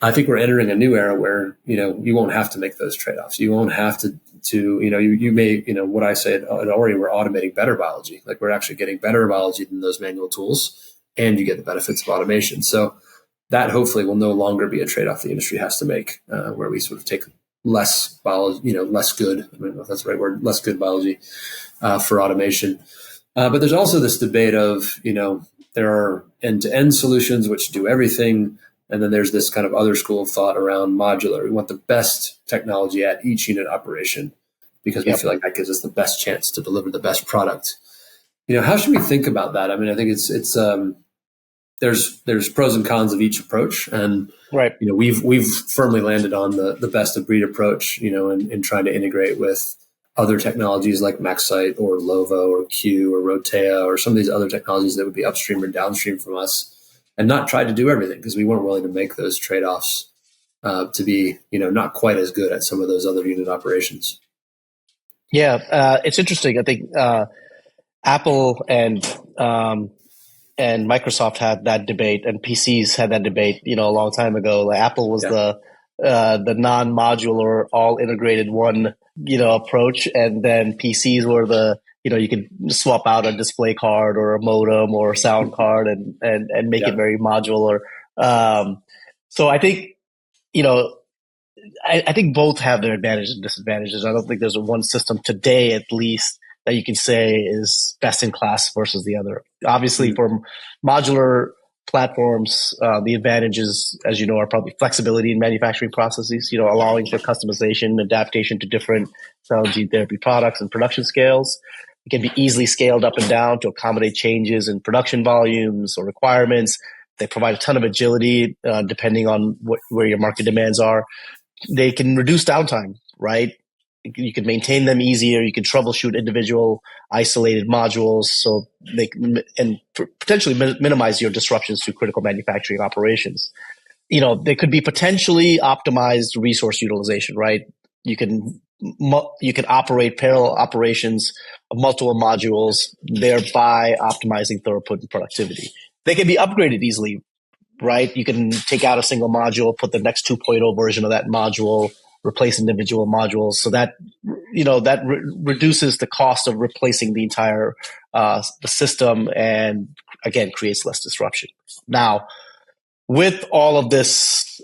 I think we're entering a new era where, you won't have to make those trade-offs. You won't have to you may, what I say at Ori, we're automating better biology. Like, we're actually getting better biology than those manual tools, and you get the benefits of automation. So that hopefully will no longer be a trade-off the industry has to make, where we sort of take less biology, less good, I don't know if that's the right word, less good biology for automation. But there's also this debate of, there are end-to-end solutions which do everything. And then there's this kind of other school of thought around modular. We want the best technology at each unit operation because we feel like that gives us the best chance to deliver the best product. How should we think about that? I think it's there's pros and cons of each approach, and right. We've firmly landed on the best of breed approach. In trying to integrate with other technologies like MaxCyte or Lovo or Q or Rotea or some of these other technologies that would be upstream or downstream from us, and not try to do everything because we weren't willing to make those trade-offs to be, not quite as good at some of those other unit operations. Yeah, it's interesting. I think Apple and Microsoft had that debate, and PCs had that debate, a long time ago. Like, Apple was the non-modular, all-integrated one, approach, and then PCs were the you could swap out a display card or a modem or a sound card and make it very modular. So I think, I think both have their advantages and disadvantages. I don't think there's one system today, at least, that you can say is best in class versus the other. Obviously, for modular platforms, the advantages, as you know, are probably flexibility in manufacturing processes, allowing for customization, adaptation to different cell and gene therapy products and production scales. It can be easily scaled up and down to accommodate changes in production volumes or requirements. They provide a ton of agility depending on where your market demands are. They can reduce downtime, right? You can maintain them easier. You can troubleshoot individual isolated modules, so they can, and potentially minimize your disruptions to critical manufacturing operations. They could be potentially optimized resource utilization, right? You can operate parallel operations of multiple modules, thereby optimizing throughput and productivity. They can be upgraded easily, right? You can take out a single module, put the next 2.0 version of that module, replace individual modules. So that, that reduces the cost of replacing the entire the system, and again, creates less disruption. Now, with all of this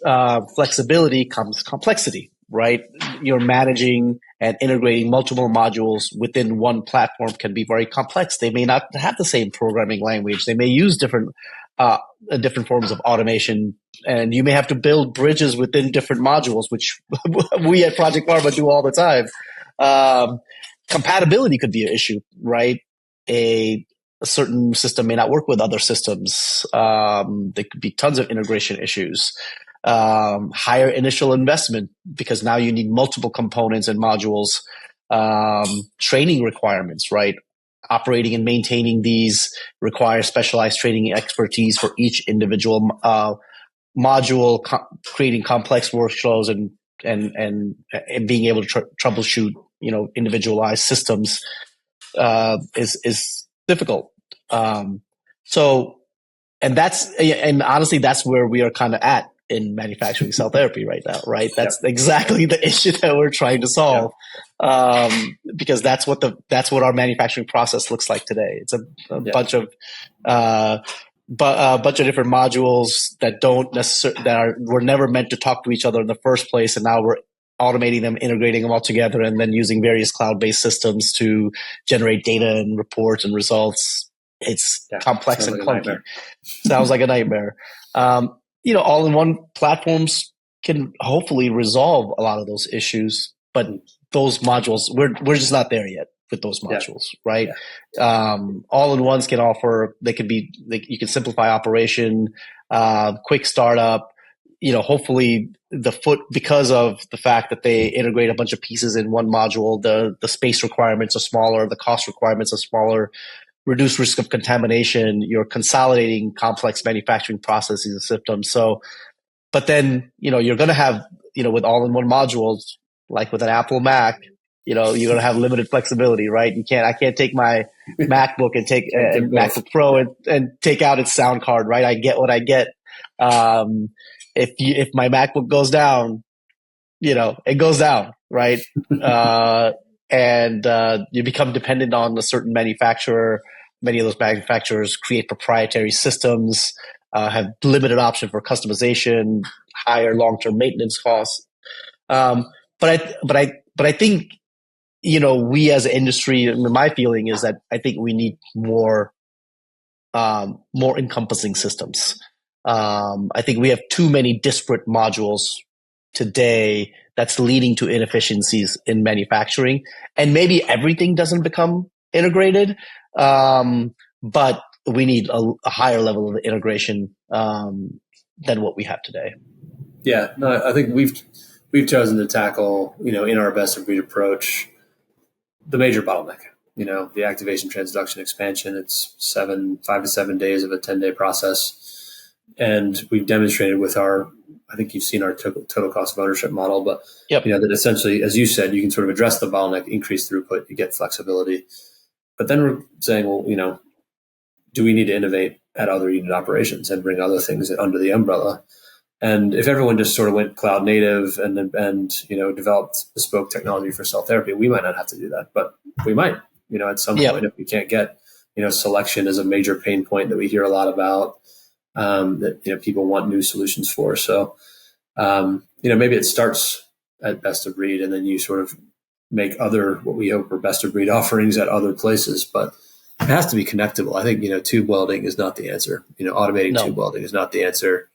flexibility comes complexity, right? You're managing and integrating multiple modules within one platform can be very complex. They may not have the same programming language. They may use different forms of automation, and you may have to build bridges within different modules, which we at Project Farma do all the time. Compatibility could be an issue, right? A certain system may not work with other systems. There could be tons of integration issues. Higher initial investment because now you need multiple components and modules. Training requirements, right? Operating and maintaining these require specialized training expertise for each individual module, creating complex workflows and being able to troubleshoot, individualized systems is difficult. And honestly, that's where we are kind of at in manufacturing cell therapy right now, right? That's exactly the issue that we're trying to solve. Because that's what our manufacturing process looks like today. It's a bunch of different modules that don't necessarily were never meant to talk to each other in the first place, and now we're automating them, integrating them all together, and then using various cloud-based systems to generate data and reports and results. It's complex and clunky. Sounds like a nightmare. All-in-one platforms can hopefully resolve a lot of those issues, but those modules, we're just not there yet with those modules, right? All-in-ones can offer, you can simplify operation, quick startup, hopefully because of the fact that they integrate a bunch of pieces in one module, the space requirements are smaller, the cost requirements are smaller, reduce risk of contamination, you're consolidating complex manufacturing processes and systems. So, but then, you're going to have, with all-in-one modules, like with an Apple Mac, you're going to have limited flexibility, right? I can't take my MacBook and take a MacBook Pro and take out its sound card, right? I get what I get. If my MacBook goes down, it goes down, right? And you become dependent on a certain manufacturer. Many of those manufacturers create proprietary systems, have limited option for customization, higher long-term maintenance costs. But I think, we as an industry, my feeling is that I think we need more encompassing systems. I think we have too many disparate modules today that's leading to inefficiencies in manufacturing, and maybe everything doesn't become integrated. But we need a higher level of integration than what we have today. Yeah, no, I think we've chosen to tackle, in our best of breed approach, the major bottleneck. The activation, transduction, expansion. It's 5 to 7 days of a 10-day process, and we've demonstrated with I think you've seen our total cost of ownership model, but that essentially, as you said, you can sort of address the bottleneck, increase throughput, you get flexibility. But then we're saying, well, do we need to innovate at other unit operations and bring other things under the umbrella? And if everyone just sort of went cloud native and developed bespoke technology for cell therapy, we might not have to do that, but we might, at some point, if we can't get, selection is a major pain point that we hear a lot about, that, people want new solutions for. So, maybe it starts at best of breed and then you sort of make other, what we hope are best of breed offerings at other places, but it has to be connectable. I think, tube welding is not the answer. Automating tube welding is not the answer.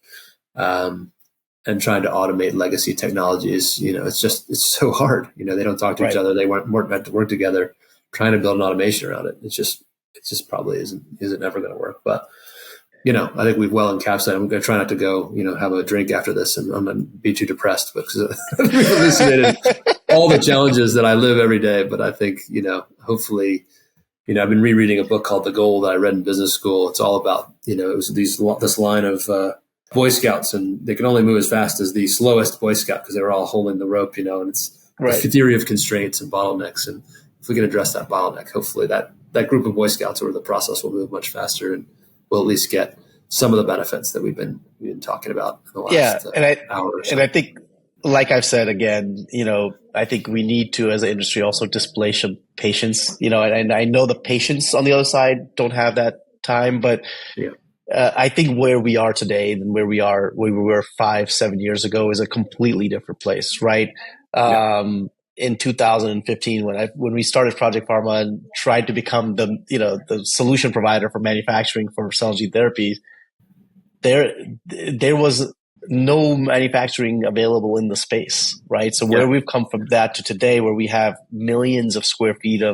And trying to automate legacy technologies, it's so hard. They don't talk to each other. They weren't meant to work together. Trying to build an automation around it, it just probably isn't ever going to work. But I think we've well encapsulated. I'm going to try not to go, have a drink after this, and I'm going to be too depressed because we've elucidated all the challenges that I live every day. But I think, hopefully, I've been rereading a book called The Goal that I read in business school. It's all about, it was this line of Boy Scouts, and they can only move as fast as the slowest Boy Scout because they were all holding the rope, and it's the theory of constraints and bottlenecks. And if we can address that bottleneck, hopefully that group of Boy Scouts or the process will move much faster, and we'll at least get some of the benefits that we've been talking about in the last hour or so. And I think, like I've said again, I think we need to, as an industry, also display some patience. And I know the patients on the other side don't have that time, but I think where we are today and where we were 5-7 years ago is a completely different place, right? In 2015, when we started Project Farma and tried to become the solution provider for manufacturing for cell and gene therapies, there was no manufacturing available in the space, right? So where we've come from that to today, where we have millions of square feet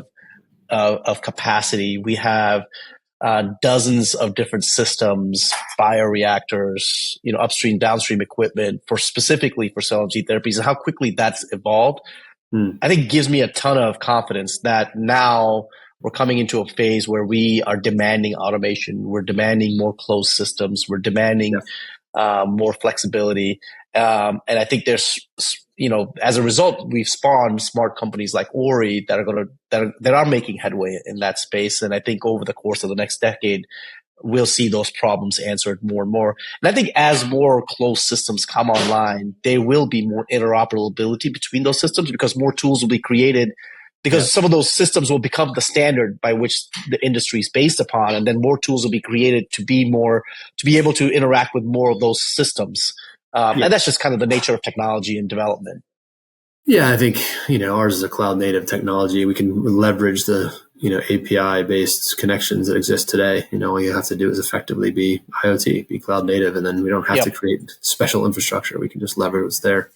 of capacity, we have dozens of different systems, bioreactors, upstream, downstream equipment specifically for cell and gene therapies, and how quickly that's evolved, I think gives me a ton of confidence that now we're coming into a phase where we are demanding automation. We're demanding more closed systems. We're demanding more flexibility. And I think there's, as a result, we've spawned smart companies like Ori that are making headway in that space. And I think over the course of the next decade, we'll see those problems answered more and more. And I think as more closed systems come online, there will be more interoperability between those systems because more tools will be created, because some of those systems will become the standard by which the industry is based upon. And then more tools will be created to be able to interact with more of those systems. And that's just kind of the nature of technology and development. Yeah, I think, ours is a cloud native technology. We can leverage the, API based connections that exist today. All you have to do is effectively be IoT, be cloud native, and then we don't have to create special infrastructure. We can just leverage what's there.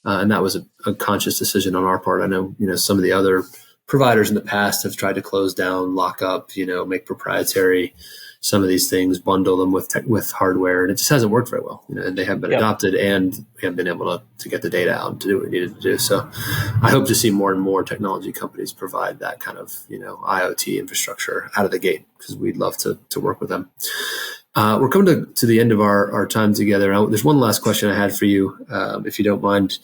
And that was a conscious decision on our part. I know, some of the other providers in the past have tried to close down, lock up, make proprietary some of these things, bundle them with hardware, and it just hasn't worked very well. And they haven't been adopted, and we haven't been able to get the data out and to do what we needed to do. So I hope to see more and more technology companies provide that kind of, IoT infrastructure out of the gate, because we'd love to work with them. We're coming to the end of our time together. There's one last question I had for you, if you don't mind.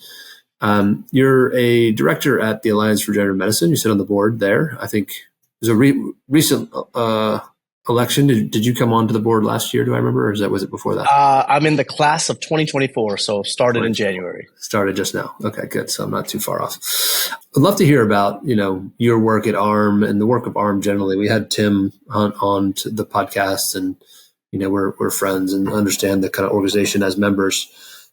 You're a director at the Alliance for Regenerative Medicine. You sit on the board there. I think there's a recent election. Did you come onto the board last year? Do I remember, or was it before that? I'm in the class of 2024, so started in January. Started just now. Okay, good. So I'm not too far off. I'd love to hear about your work at ARM and the work of ARM generally. We had Tim on to the podcast, and we're friends and understand the kind of organization as members.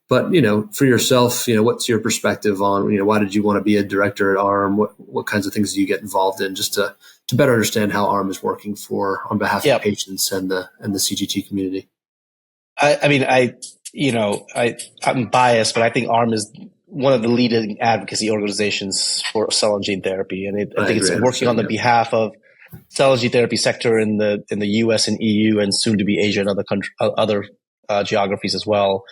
But for yourself, what's your perspective on why did you want to be a director at ARM? What kinds of things do you get involved in, just to better understand how ARM is working on behalf of patients and the CGT community? I'm biased, but I think ARM is one of the leading advocacy organizations for cell and gene therapy, and I think it's working on the behalf of cell and gene therapy sector in the U.S. and EU, and soon to be Asia and other geographies as well.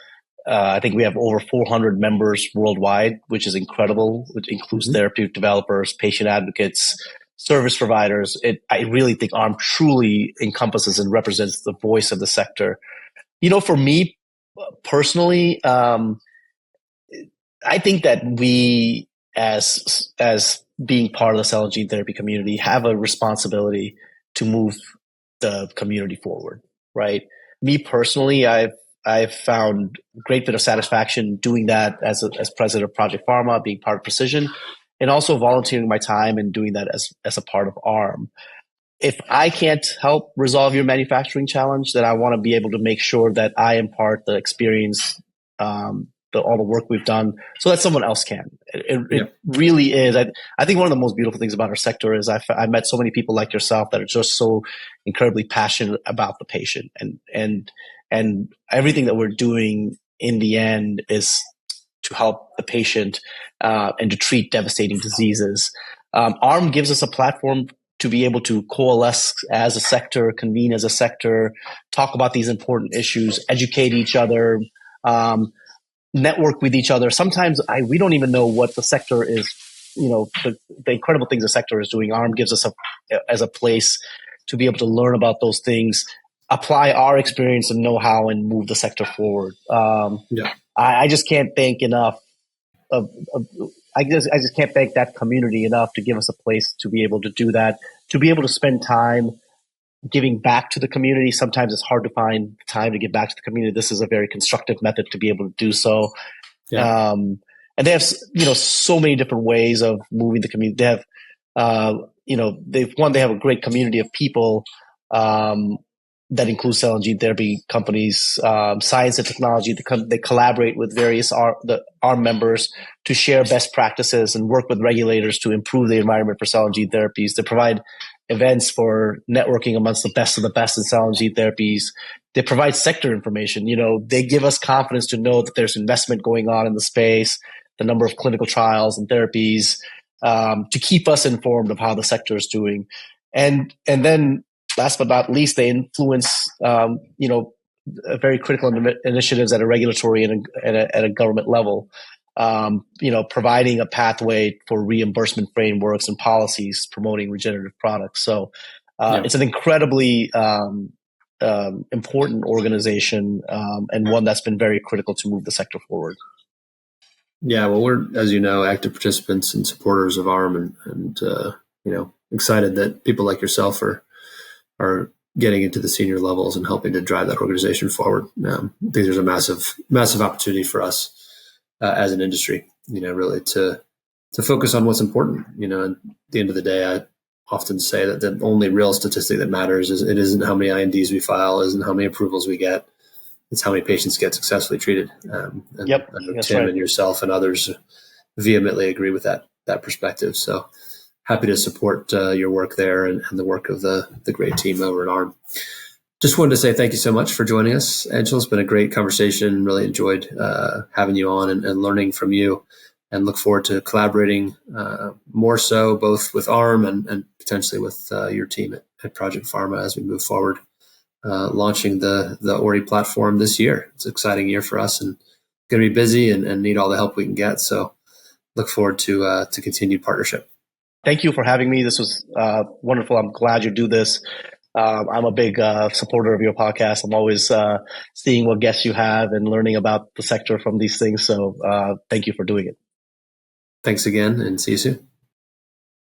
I think we have over 400 members worldwide, which is incredible, which includes therapeutic developers, patient advocates, service providers. I really think ARM truly encompasses and represents the voice of the sector. For me personally, I think that we, as being part of the cell and gene therapy community, have a responsibility to move the community forward, right? Me personally, I've found a great bit of satisfaction doing that as president of Project Farma, being part of Precision, and also volunteering my time and doing that as a part of ARM. If I can't help resolve your manufacturing challenge, then I want to be able to make sure that I impart the experience, all the work we've done, so that someone else can. It really is. I think one of the most beautiful things about our sector is I met so many people like yourself that are just so incredibly passionate about the patient, and everything that we're doing in the end is to help the patient and to treat devastating diseases. ARM gives us a platform to be able to coalesce as a sector, convene as a sector, talk about these important issues, educate each other, network with each other. Sometimes we don't even know what the sector is, the incredible things the sector is doing. ARM gives us as a place to be able to learn about those things, apply our experience and know-how, and move the sector forward. I just can't thank enough I just can't thank that community enough to give us a place to be able to do that, to be able to spend time giving back to the community. Sometimes it's hard to find time to give back to the community. This is a very constructive method to be able to do so. Yeah. And they have, so many different ways of moving the community. They have, they have a great community of people, that includes cell and gene therapy companies, science and technology. They collaborate with various ARM members to share best practices and work with regulators to improve the environment for cell and gene therapies. They provide events for networking amongst the best of the best in cell and gene therapies. They provide sector information. They give us confidence to know that there's investment going on in the space, the number of clinical trials and therapies, to keep us informed of how the sector is doing. And then last but not least, they influence, very critical initiatives at a regulatory and at a government level, providing a pathway for reimbursement frameworks and policies promoting regenerative products. So it's an incredibly important organization, and one that's been very critical to move the sector forward. Yeah, well, we're, as you know, active participants and supporters of ARM, and excited that people like yourself are getting into the senior levels and helping to drive that organization forward. I think there's a massive opportunity for us as an industry, really to focus on what's important. At the end of the day, I often say that the only real statistic that matters it isn't how many INDs we file, isn't how many approvals we get. It's how many patients get successfully treated. And yep, I know that's Tim right. and yourself and others vehemently agree with that perspective. So happy to support your work there and the work of the great team over at ARM. Just wanted to say thank you so much for joining us, Anshul. It's been a great conversation. Really enjoyed having you on and learning from you, and look forward to collaborating more so both with ARM and potentially with your team at Project Farma as we move forward, launching the Ori platform this year. It's an exciting year for us and going to be busy and need all the help we can get. So look forward to continued partnership. Thank you for having me. This was wonderful. I'm glad you do this. I'm a big supporter of your podcast. I'm always seeing what guests you have and learning about the sector from these things. So thank you for doing it. Thanks again, and see you soon.